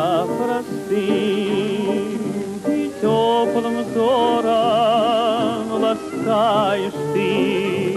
меня простым и теплым взором ласкаешь ты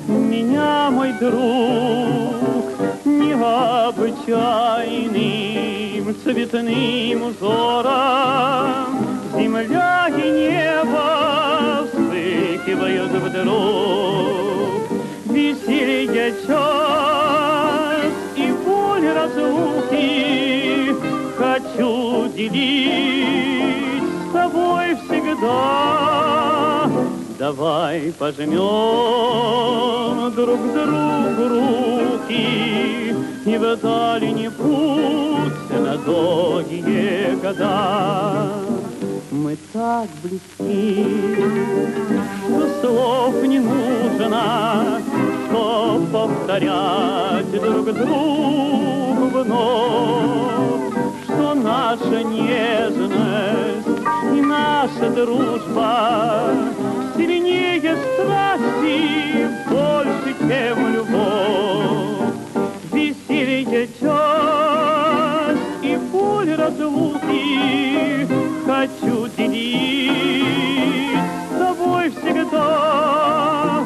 меня, мой друг, необычайным цветным узором. Земля и небо вспыхивают вдруг, веселье час и боль разлуки хочу делить с тобой всегда. Давай пожмем друг другу руки и в дальний путь на долгие года. Мы так близки, что слов не нужно, что повторять друг другу вновь, что наша нежность и наша дружба сильнее страсти, больше, чем любовь. Веселье час и боль разлуки хочу делить с тобой всегда.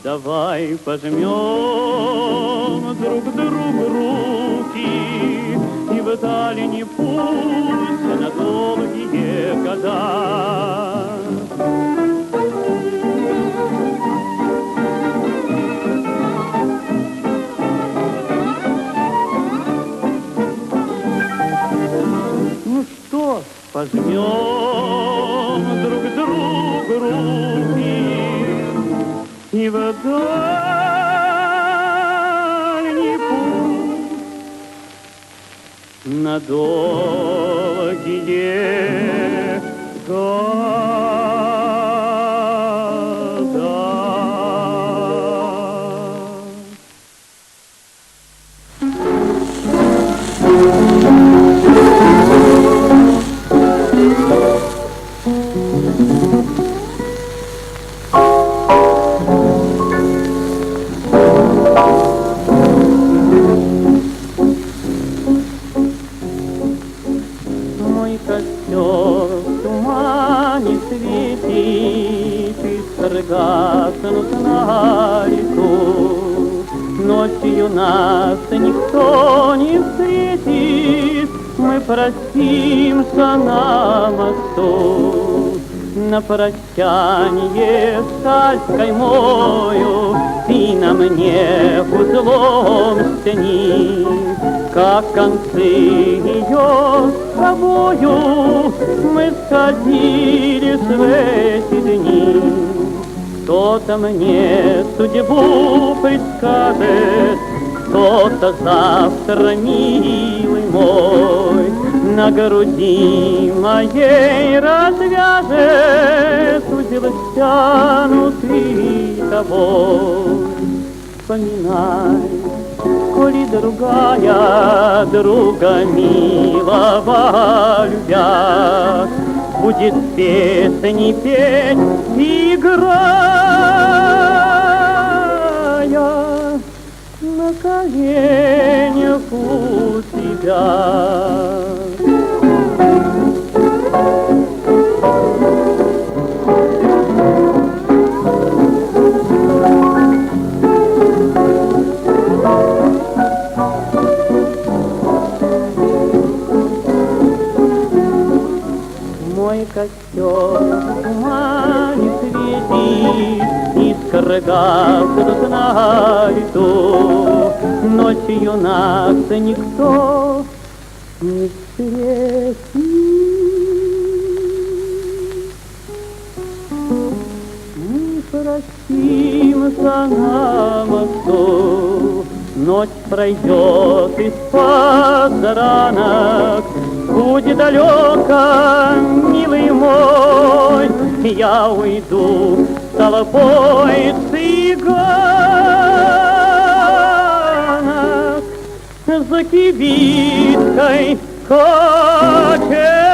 Давай пожмем друг другу руки и в дальний путь на долгие года. Ну что, пожмем друг другу руки и в дальний путь на долгие года. Мой костер в тумане светит, искры гаснут на лету. Ночью нас никто не встретит, мы простимся на мосту. На прощанье сталь каймою ты на мне узлом стяни, как концы ее с тобою мы сходились в эти дни. Кто-то мне судьбу предскажет, кто-то завтра, милый мой, на груди моей развяжет узел стянутый тобой. Вспоминай, коли другая друга милого любя, будет песни петь, играя на коленях у тебя. Мой костер в тумане светит, искры гаснут на лету. Ночью нас никто не встретит. Мы простимся на мосту, ночь пройдет из-под ранок. Путь далеко, милый мой, я уйду с толпой цыганок за кибиткой кочет.